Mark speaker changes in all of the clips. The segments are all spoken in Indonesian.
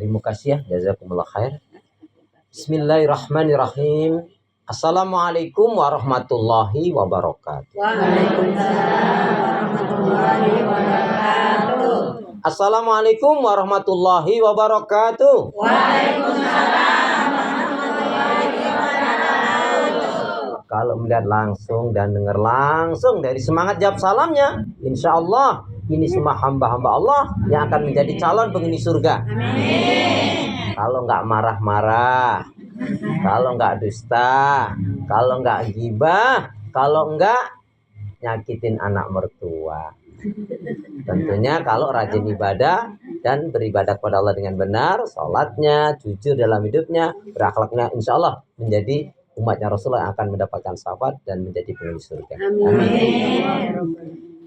Speaker 1: Terima kasih ya, jazakumullah khair. Bismillahirrahmanirrahim. Assalamualaikum warahmatullahi wabarakatuh.
Speaker 2: Waalaikumsalam warahmatullahi wabarakatuh.
Speaker 1: Assalamualaikum warahmatullahi wabarakatuh.
Speaker 2: Waalaikumsalam warahmatullahi wabarakatuh.
Speaker 1: Kalau melihat langsung dan dengar langsung dari semangat jawab salamnya, insya Allah ini semua hamba-hamba Allah yang akan menjadi calon penghuni surga.
Speaker 2: Amin.
Speaker 1: Kalau nggak marah-marah, kalau nggak dusta, kalau nggak gibah, kalau nggak nyakitin anak mertua. Tentunya kalau rajin ibadah dan beribadah kepada Allah dengan benar, sholatnya, jujur dalam hidupnya, berakhlaknya, insya Allah menjadi umatnya Rasulullah yang akan mendapatkan syafaat dan menjadi penghuni surga. Amin.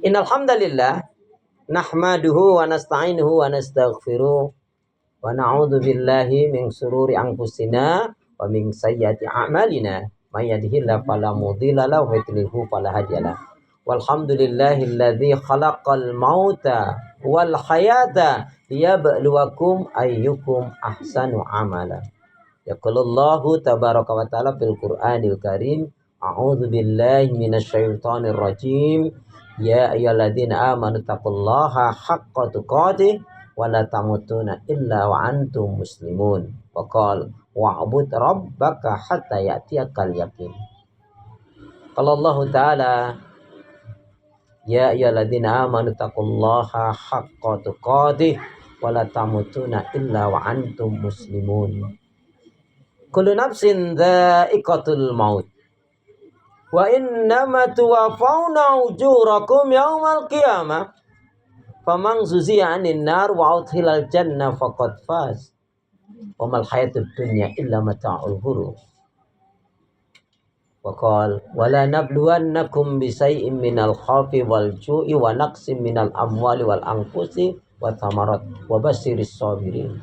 Speaker 1: Innal hamdalillah nahmaduhu wa nasta'inuhu wa nastaghfiruh wa na'udzu billahi min shururi anfusina wa min sayyiati a'malina may yahdihillahu fala mudilla lahu wa yudlilhu fala hadiyalah. Walhamdulillahilladzi khalaqal mauta wal hayata liyabluwakum ayyukum ahsanu amala. Yaqulullahu tabaraka wa ta'ala fil Qur'anil Karim, a'udzu billahi minasyaitonir rajim. Ya ayyuhalladzina amanu taqullaha haqqa tuqatih wa la tamutunna illa wa antum muslimun. Wa qala wa'bud rabbaka hatta ya'tiyakal yaqin. Qala Allah Ta'ala, ya ayyuhalladzina amanu taqullaha haqqa tuqatih wa la tamutunna illa wa antum muslimun. Kullu nafsin dha'iqatul maut wa innama tuwaffawna ujurakum yaumal qiyamah faman zuziya 'anil nar wa udkhilal jannah faqad faz wa mal hayatud dunya illa mata'ul ghurur. Wa qala wa la nabluwannakum bi shay'in minal khawfi wal ju'i wa naqsin minal amwali wal anfusi wa thamarat wa basyiris sabirin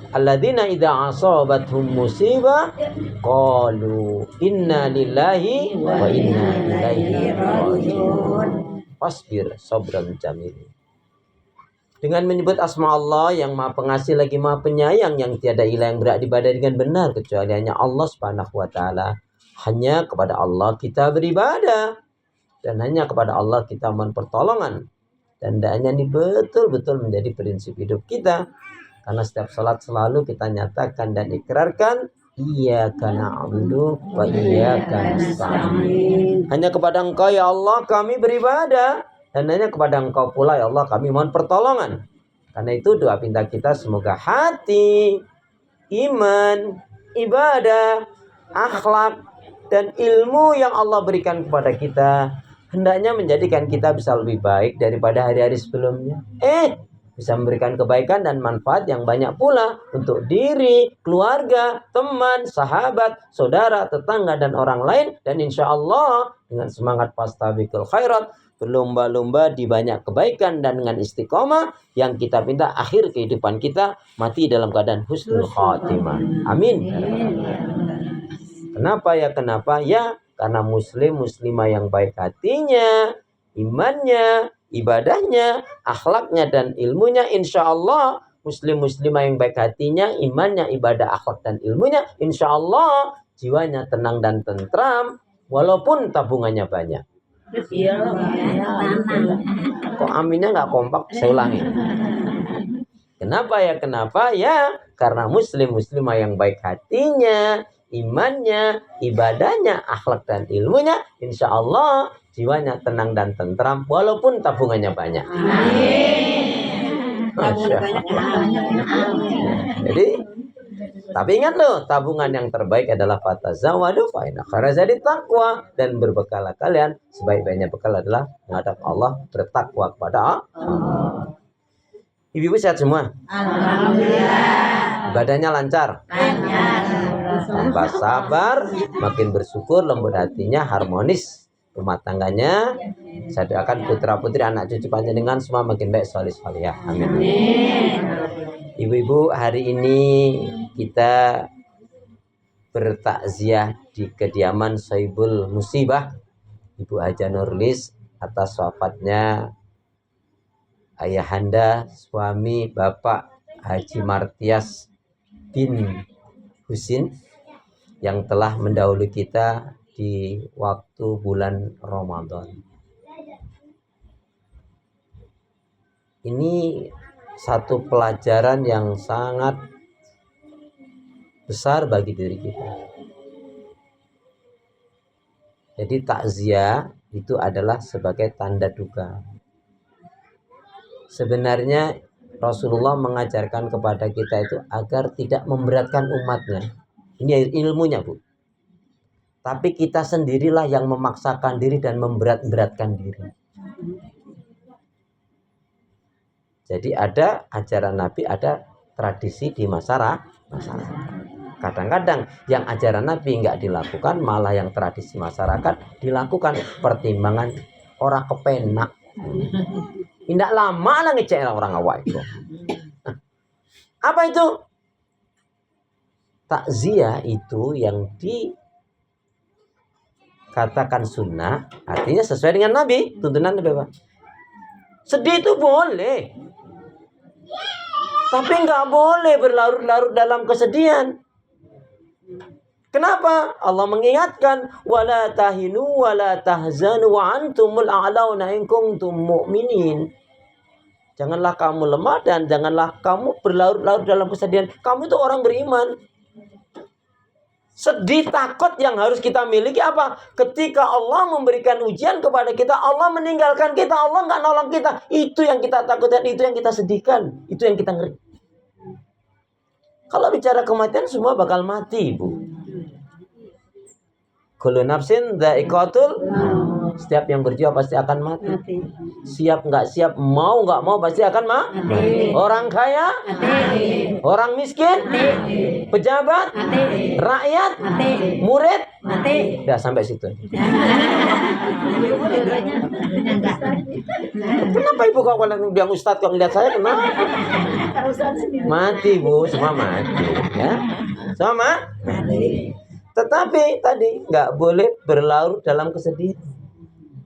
Speaker 1: alladzina idza asabathum musibah qalu inna lillahi wa inna ilaihi raji'un. Fasbir sabran jamil. Dengan menyebut asma Allah yang Maha Pengasih lagi Maha Penyayang, yang tiada ilah yang berhak diibadahi dengan benar kecuali hanya Allah Subhanahu wa taala. Hanya kepada Allah kita beribadah dan hanya kepada Allah kita mohon pertolongan. Dan hendaknya ini betul-betul menjadi prinsip hidup kita. Karena setiap salat selalu kita nyatakan dan ikrarkan, iyyaka na'budu wa iyyaka nasta'in. Hanya kepada Engkau ya Allah kami beribadah, dan hanya kepada Engkau pula ya Allah kami mohon pertolongan. Karena itu doa pinta kita semoga hati, iman, ibadah, akhlak dan ilmu yang Allah berikan kepada kita hendaknya menjadikan kita bisa lebih baik daripada hari-hari sebelumnya. Bisa memberikan kebaikan dan manfaat yang banyak pula untuk diri, keluarga, teman, sahabat, saudara, tetangga, dan orang lain. Dan insya Allah dengan semangat fastabiqul khairat, berlomba-lomba di banyak kebaikan dan dengan istiqomah yang kita minta akhir kehidupan kita mati dalam keadaan husnul khatimah. Amin. Kenapa ya? Kenapa ya? Karena muslim muslimah yang baik hatinya, imannya, ibadahnya, akhlaknya dan ilmunya, insya Allah muslim muslimah yang baik hatinya, imannya, ibadah, akhlak dan ilmunya, insya Allah jiwanya tenang dan tentram walaupun tabungannya banyak. Kok aminnya nggak kompak? Saya ulangi. Kenapa ya? Kenapa ya? Karena muslim muslimah yang baik hatinya, imannya, ibadahnya, akhlak dan ilmunya, insya Allah jiwanya tenang dan tentram walaupun tabungannya banyak. Amin. Masya Allah. Jadi, tapi ingat loh, tabungan yang terbaik adalah fatazawwadu fa inna khairaz zadi taqwa, dan berbekalah kalian, sebaik-baiknya bekal adalah menghadap Allah, bertakwa kepada Allah. Ibu-ibu sehat semua? Alhamdulillah. Ibadahnya lancar? Lancar. Tambah sabar, makin bersyukur, lembut hatinya, harmonis rumah tangganya. Saya doakan putra putri anak cucu panjenengan semua makin baik, soleh solehah. Amin. Ibu-ibu, hari ini kita bertakziah di kediaman Sohibul Musibah Ibu Haja Nurlis atas wafatnya ayahanda, suami, bapak Haji Martias bin Husin yang telah mendahului kita di waktu bulan Ramadan. Ini satu pelajaran yang sangat besar bagi diri kita. Jadi takziah itu adalah sebagai tanda duka. Sebenarnya Rasulullah mengajarkan kepada kita itu agar tidak memberatkan umatnya. Ini ilmunya, Bu. Tapi kita sendirilah yang memaksakan diri dan memberat-beratkan diri. Jadi ada ajaran Nabi, ada tradisi di masyarakat. Kadang-kadang yang ajaran Nabi nggak dilakukan, malah yang tradisi masyarakat dilakukan. Pertimbangan orang kepenak. Tidak lama lah ngecek orang awak itu. Apa itu? Takziah itu yang dikatakan sunnah, artinya sesuai dengan Nabi, tuntunan Nabi, Pak. Sedih itu boleh, tapi nggak boleh berlarut-larut dalam kesedihan. Kenapa? Allah mengingatkan, wala tahinu wala tahzanu wa antumul a'launa in kuntum mu'minin. Janganlah kamu lemah dan janganlah kamu berlarut-larut dalam kesedihan. Kamu itu orang beriman. Sedih, takut yang harus kita miliki apa? Ketika Allah memberikan ujian kepada kita, Allah meninggalkan kita, Allah nggak nolong kita. Itu yang kita takutkan, itu yang kita sedihkan, itu yang kita ngeri. Kalau bicara kematian, semua bakal mati, Bu. Kullu nafsin dha'iqatul. Setiap yang berjiwa pasti akan mati. Siap nggak siap, mau nggak mau pasti akan mati. Orang kaya, mati. Orang miskin, mati. Pejabat, mati. Rakyat, mati. Murid, mati. Ya sampai situ. Kenapa ibu kok bilang ustadz kok ngeliat saya kenapa? Mati, Bu, semua mati. Ya, semua mati. Tetapi tadi nggak boleh berlarut dalam kesedihan.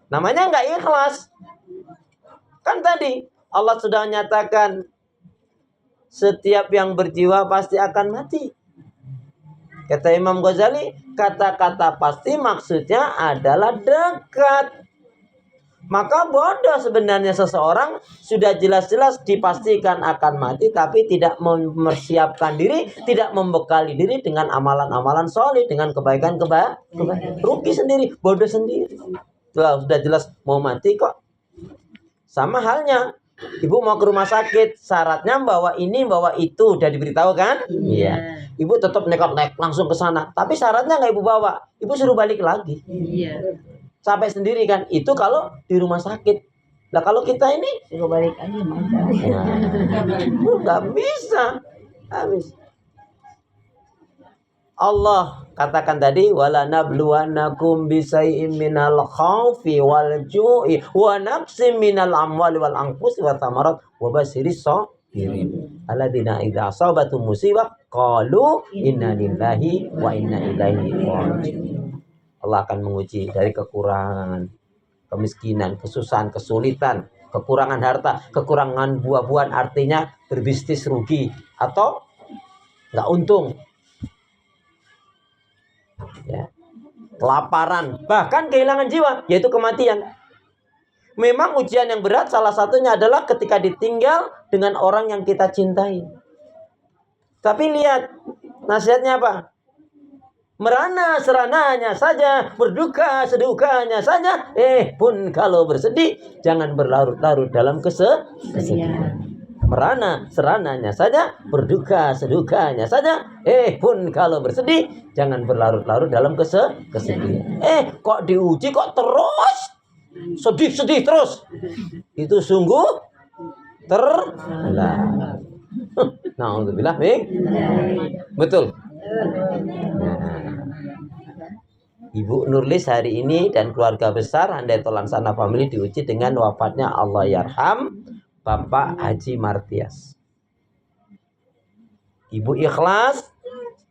Speaker 1: Namanya nggak ikhlas. Kan tadi Allah sudah nyatakan setiap yang berjiwa pasti akan mati. Kata Imam Ghazali, kata-kata pasti maksudnya adalah dekat. Maka bodoh sebenarnya seseorang sudah jelas-jelas dipastikan akan mati, tapi tidak mempersiapkan diri, tidak membekali diri dengan amalan-amalan soleh, dengan kebaikan-kebaikan. Rugi sendiri, bodoh sendiri. Sudah jelas mau mati kok. Sama halnya, ibu mau ke rumah sakit, syaratnya bawa ini, bawa itu, udah diberitahu kan? Iya. Ibu tetap nekat langsung ke sana, tapi syaratnya nggak ibu bawa, ibu suruh balik lagi. Iya. Sampai sendiri kan, itu kalau di rumah sakit. Nah kalau kita ini suruh balik aja, nggak bisa. Habis. Allah katakan tadi, wala nabluwannakum bisay'in minal khaufi wal ju'i wa nafsin minal amwali wal anfusi wa thamarat wa basyiris sabirin alladzina idza asabatum musibah qalu inna lillahi wa inna ilaihi raji'un. Allah akan menguji dari kekurangan, kemiskinan, kesusahan, kesulitan, kekurangan harta, kekurangan buah-buahan, artinya berbisnis rugi atau nggak untung. Ya. Kelaparan, bahkan kehilangan jiwa, yaitu kematian. Memang ujian yang berat salah satunya adalah ketika ditinggal dengan orang yang kita cintai. Tapi lihat nasihatnya apa? Merana serananya saja, berduka sedukanya saja. Pun kalau bersedih, jangan berlarut-larut dalam kesedihan. Merana serananya saja, berduka sedukanya saja. Pun kalau bersedih, jangan berlarut-larut dalam kesedihan. Kok diuji kok terus sedih terus? Itu sungguh terlarang. Na'udzubillah. Betul. Nah, Ibu Nurlis hari ini dan keluarga besar Handatul Lansana Family diuji dengan wafatnya Allah yarham Bapak Haji Martias. Ibu ikhlas.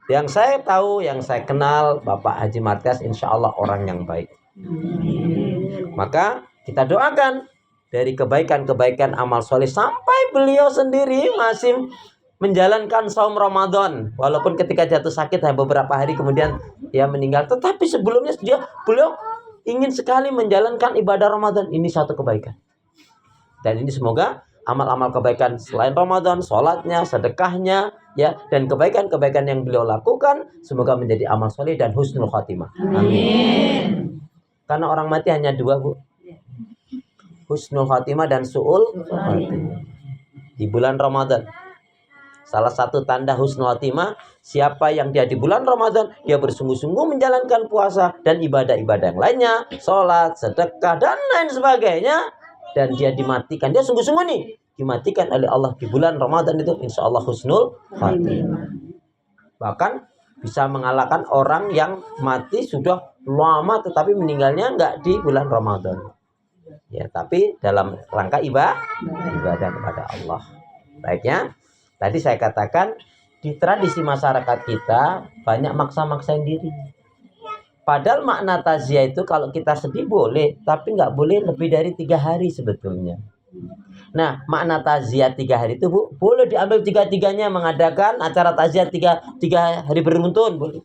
Speaker 1: Yang saya tahu, yang saya kenal Bapak Haji Martias insya Allah orang yang baik. Maka kita doakan dari kebaikan-kebaikan amal soleh sampai beliau sendiri masih menjalankan saum Ramadan, walaupun ketika jatuh sakit beberapa hari kemudian dia meninggal, tetapi sebelumnya beliau ingin sekali menjalankan ibadah Ramadan. Ini satu kebaikan. Dan ini semoga amal-amal kebaikan selain Ramadan, sholatnya, sedekahnya, ya, dan kebaikan-kebaikan yang beliau lakukan semoga menjadi amal soleh dan husnul khatimah. Amin. Karena orang mati hanya dua, Bu. Husnul khatimah dan su'ul khatimah. Di bulan Ramadan, salah satu tanda husnul khatimah, siapa yang dia di bulan Ramadan, dia bersungguh-sungguh menjalankan puasa dan ibadah-ibadah yang lainnya, sholat, sedekah, dan lain sebagainya, dan dia dimatikan, dia sungguh-sungguh nih, dimatikan oleh Allah di bulan Ramadan itu, insya Allah husnul khatimah. Bahkan bisa mengalahkan orang yang mati sudah lama tetapi meninggalnya nggak di bulan Ramadan. Ya, tapi dalam rangka ibadah kepada Allah. Baiknya, tadi saya katakan di tradisi masyarakat kita banyak maksa-maksain diri. Padahal makna takziah itu kalau kita sedih boleh, tapi nggak boleh lebih dari 3 hari sebetulnya. Nah, makna takziah 3 hari itu, Bu, boleh diambil 3-3-nya, mengadakan acara takziah 3 hari beruntun, boleh.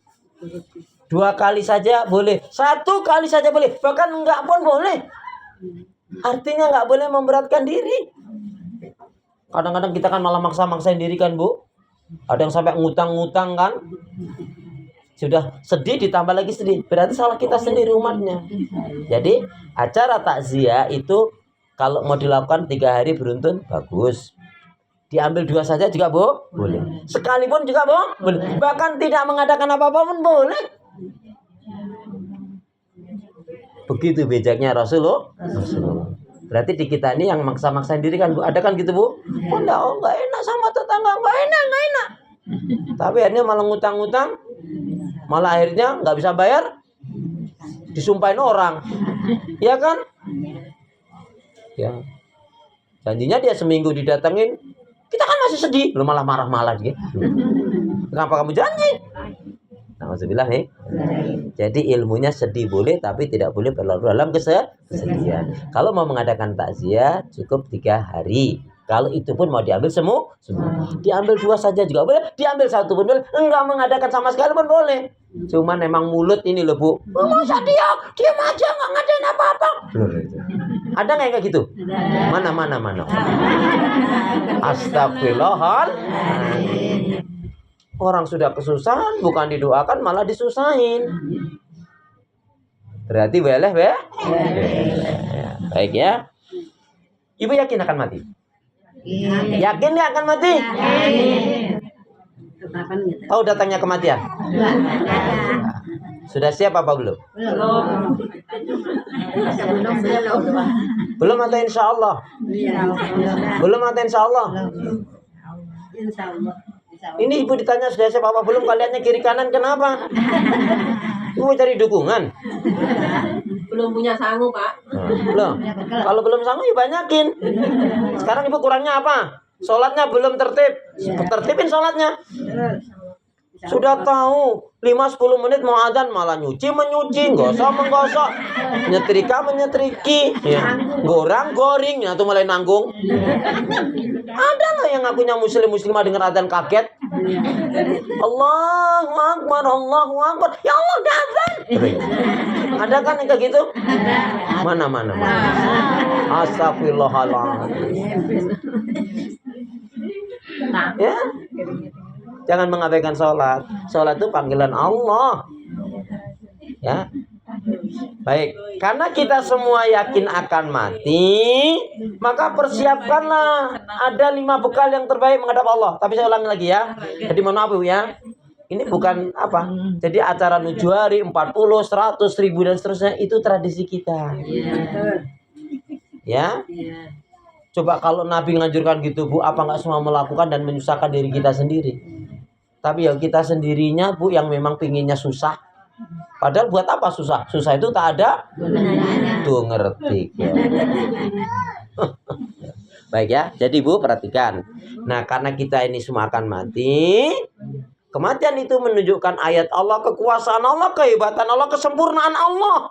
Speaker 1: 2 kali saja boleh, 1 kali saja boleh, bahkan enggak pun boleh. Artinya nggak boleh memberatkan diri. Kadang-kadang kita kan malah maksa-maksain diri kan, Bu. Ada yang sampai ngutang-ngutang kan. Sudah sedih ditambah lagi sedih. Berarti salah kita sendiri umatnya. Jadi acara takziah itu kalau mau dilakukan 3 hari beruntun bagus. Diambil 2 saja juga, Bu, boleh. Sekalipun juga, Bu, boleh. Bahkan tidak mengadakan apa-apa pun boleh. Begitu bijaknya Rasulullah. Berarti di kita ini yang maksa-maksain diri kan, Bu. Ada kan gitu, Bu? Oh, enggak enak sama tetangga, enggak enak. Tapi akhirnya malah ngutang-ngutang. Malah akhirnya nggak bisa bayar. Disumpahin orang. Iya kan? Ya. Janjinya dia seminggu didatengin. Kita kan masih sedih. Lu malah marah-marah gitu. Kenapa kamu janji? Alhamdulillah nih. Jadi ilmunya sedih boleh, tapi tidak boleh berlarut dalam kesedihan. Kalau mau mengadakan takziah cukup 3 hari. Kalau itu pun mau diambil semua. Diambil 2 saja juga boleh, diambil 1 pun boleh. Enggak mengadakan sama sekali pun boleh. Cuman memang mulut ini loh, Bu. Masa diam aja nggak ngadain apa-apa. Ada nggak kayak gitu? Mana. Astagfirullahaladzim. Orang sudah kesusahan, bukan didoakan malah disusahin. Berarti boleh, baik ya. Ibu yakin akan mati? Yakin dia akan mati? Tahu datangnya kematian? Sudah siap apa belum? Belum atau insya Allah? Belum atau insya Allah? Ini ibu ditanya sudah siap apa belum, kaliannya kiri kanan kenapa? Ibu cari dukungan.
Speaker 2: Belum punya sanggup, Pak.
Speaker 1: Belum. Kalau belum sanggup ya banyakin. Sekarang ibu kurangnya apa? Sholatnya belum tertib. Tertibin sholatnya. Sudah tahu 5-10 menit mau adzan malah nyuci menyuci, gosok menggosok, nyetrika menyetriki, ya. Gorang goring, ya tuh mulai nanggung. Ada loh yang ngakunya muslimah dengar adzan kaget. Allahu Akbar, ya Allah udah adzan. Ada kan yang kayak gitu? Mana. Astagfirullahaladzim. Ya. Jangan mengabaikan sholat. Sholat itu panggilan Allah. Ya. Baik. Karena kita semua yakin akan mati, maka persiapkanlah. Ada 5 bekal yang terbaik menghadap Allah. Tapi saya ulangi lagi ya. Jadi mohon maaf ya. Ini bukan apa. Jadi acara 7 hari, 40, 100, 1000 dan seterusnya itu tradisi kita. Ya. Coba kalau Nabi menganjurkan gitu, Bu, apa nggak semua melakukan dan menyusahkan diri kita sendiri? Tapi ya kita sendirinya, Bu, yang memang pinginnya susah. Padahal buat apa susah? Susah itu tak ada. Tuh ngerti. Ya. Baik ya. Jadi Bu perhatikan. Nah karena kita ini semua akan mati. Kematian itu menunjukkan ayat Allah, kekuasaan Allah, kehebatan Allah, kesempurnaan Allah.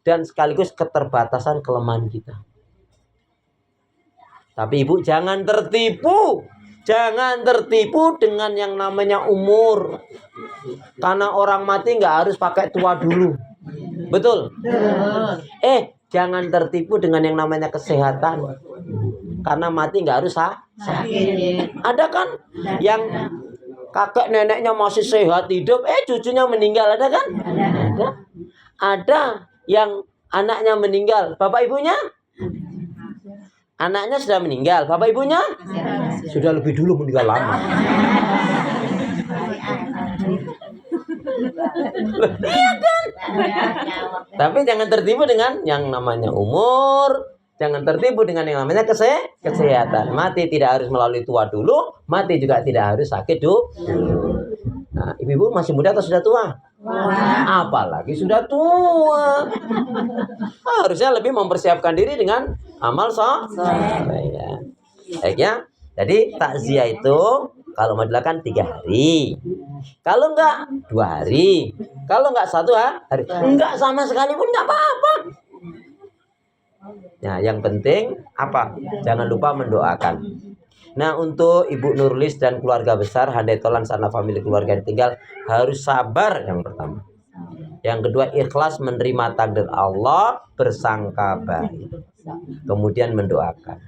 Speaker 1: Dan sekaligus keterbatasan kelemahan kita. Tapi Ibu jangan tertipu. Jangan tertipu dengan yang namanya umur. Karena orang mati nggak harus pakai tua dulu. Betul? Jangan tertipu dengan yang namanya kesehatan. Karena mati nggak harus sakit. Ada kan yang kakek neneknya masih sehat hidup, cucunya meninggal, ada kan? Ada. Ada yang anaknya meninggal, bapak ibunya? Anaknya sudah meninggal, bapak ibunya? Sudah lebih dulu meninggal lama. Iya kan? Tapi jangan tertipu dengan yang namanya umur. Jangan tertipu dengan yang namanya kesehatan. Mati tidak harus melalui tua dulu. Mati juga tidak harus sakit dulu. Nah, ibu-ibu masih muda atau sudah tua? Apalagi sudah tua. Harusnya lebih mempersiapkan diri dengan amal soleh. Baik ya. Jadi takziah itu kalau mau dilakukan 3 hari. Kalau enggak 2 hari. Kalau enggak 1 hari. Enggak sama sekali pun enggak apa-apa. Nah, yang penting apa? Jangan lupa mendoakan. Nah, untuk Ibu Nurlis dan keluarga besar Handai Tolan sana famili keluarga yang tinggal harus sabar yang pertama. Yang kedua, ikhlas menerima takdir Allah, bersangka baik. Kemudian mendoakan.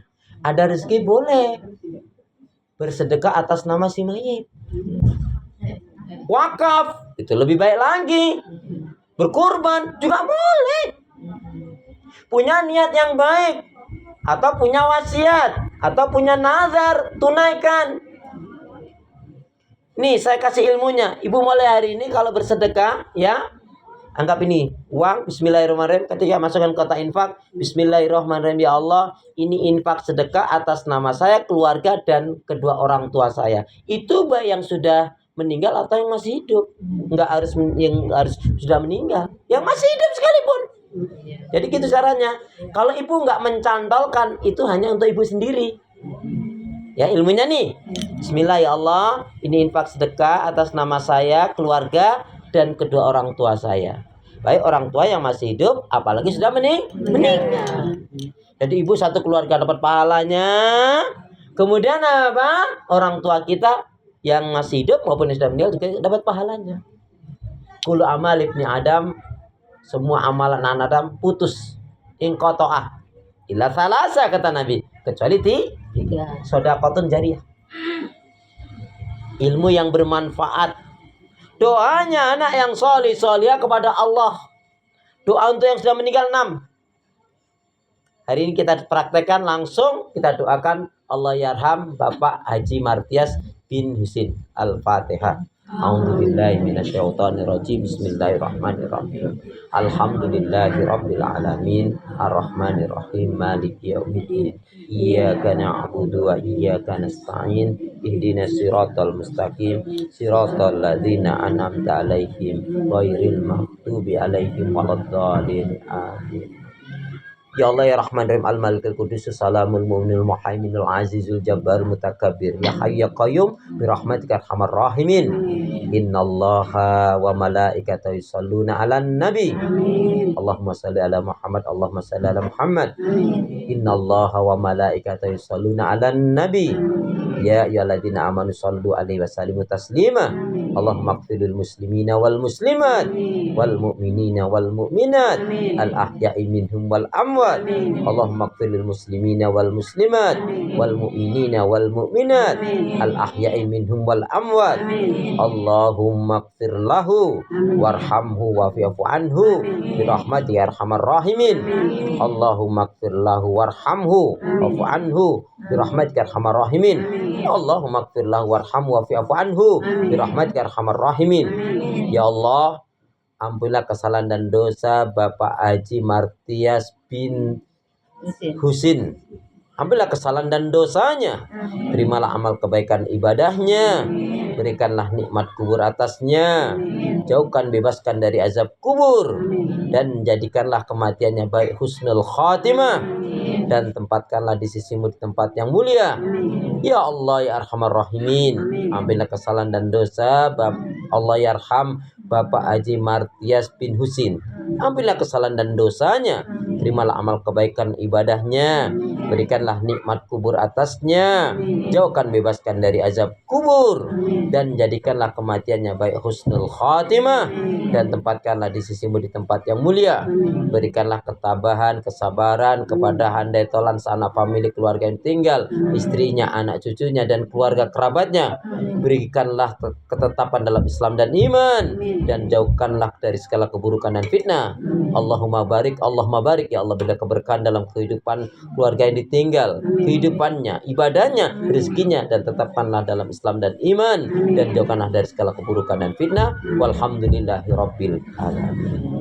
Speaker 1: Ada rezeki boleh bersedekah atas nama si mayit. Wakaf itu lebih baik lagi. Berkorban juga boleh. Punya niat yang baik atau punya wasiat atau punya nazar, tunaikan. Nih, saya kasih ilmunya. Ibu mulai hari ini kalau bersedekah, ya, anggap ini uang, bismillahirrahmanirrahim. Ketika masukkan kotak infak, bismillahirrahmanirrahim, ya Allah, ini infak sedekah atas nama saya, keluarga, dan kedua orang tua saya. Itu baik yang sudah meninggal atau yang masih hidup. Nggak harus yang harus sudah meninggal, yang masih hidup sekalipun. Jadi gitu caranya. Kalau ibu nggak mencantolkan, itu hanya untuk ibu sendiri. Ya, ilmunya nih. Bismillah ya Allah, ini infak sedekah atas nama saya, keluarga, dan kedua orang tua saya. Baik orang tua yang masih hidup, apalagi sudah meninggal. Jadi ibu satu keluarga dapat pahalanya. Kemudian apa? Orang tua kita yang masih hidup maupun yang sudah meninggal juga dapat pahalanya. Kullu amal ibni Adam, semua amalan anak Adam putus. Inqata'ah illa salasa, kata Nabi, kecuali 3. Shadaqatun jariyah, ilmu yang bermanfaat, doanya anak yang solihah kepada Allah, doa untuk yang sudah meninggal 6. Hari ini kita praktekkan langsung, kita doakan Allah yarham Bapak Haji Martias bin Husin. Al-Fatihah. A'udzubillahi minasyaitonirrajim. Bismillahirrahmanirrahim. Alhamdulillahirabbil alamin, arrahmanirrahim, maliki yaumiddin. Iyyaka na'budu wa iyyaka nasta'in. Ihdinas siratal mustaqim, siratal ladzina an'amta 'alaihim ghairil maghdubi 'alaihim waladdallin. Amin. Ya Allah ya Rahman Rahim Al-Malikul Qudus Salamul Mu'minul Muhaiminul Azizul Jabbar Mutakabbir Ya Hayy Ya Qayyum birahmatika arhamar rahimin. Innallaha wa malaikatahu yusholluna 'alan nabi. Allahumma shalli ala Muhammad, Allahumma shalli ala Muhammad. Innallaha wa malaikatahu yusholluna 'alan nabi. Ya ayyuhalladzina amanu shallu 'alaihi wa sallimu taslima. Allahumma ighfirlil muslimina wal muslimat wal mu'minina wal mu'minat al ahya'i minhum wal amwat. Allahumma ighfirlil muslimina wal muslimat wal mu'minina wal mu'minat al ahya'i minhum wal amwat. Allahumma ighfir lahu warhamhu wa'fu anhu birahmatika ya arhamar rahimin. Allahumma ighfir lahu warhamhu wa'fu anhu birahmatika ya arhamar rahimin. Allahumma ighfir lahu warhamhu wa'fu anhu birahmatika ya arhamar rahimin. Ya Allah, ampunilah kesalahan dan dosa Bapak Haji Martias bin Husin. Ampunilah kesalahan dan dosanya. Terimalah amal kebaikan ibadahnya. Berikanlah nikmat kubur atasnya. Jauhkan, bebaskan dari azab kubur. Dan jadikanlah kematiannya baik husnul khatimah. Dan tempatkanlah di sisimu di tempat yang mulia. Ya Allah ya arhamar rahimin. Ampunilah kesalahan dan dosa Allah yarham Bapak Haji Martias bin Husin. Ampunilah kesalahan dan dosanya. terimalah amal kebaikan ibadahnya, berikanlah nikmat kubur atasnya, jauhkan bebaskan dari azab kubur, dan jadikanlah kematiannya baik husnul khatimah, dan tempatkanlah di sisimu di tempat yang mulia. Berikanlah ketabahan, kesabaran kepada handai tolan sanak famili keluarga yang tinggal, istrinya, anak cucunya, dan keluarga kerabatnya. Berikanlah ketetapan dalam Islam dan iman, dan jauhkanlah dari segala keburukan dan fitnah. Allahumma barik ya Allah, berilah keberkahan dalam kehidupan keluarga yang ditinggal, kehidupannya, ibadahnya, rezekinya, dan tetapkanlah dalam Islam dan iman, dan jauhkanlah dari segala keburukan dan fitnah. Walhamdulillahirabbil alamin.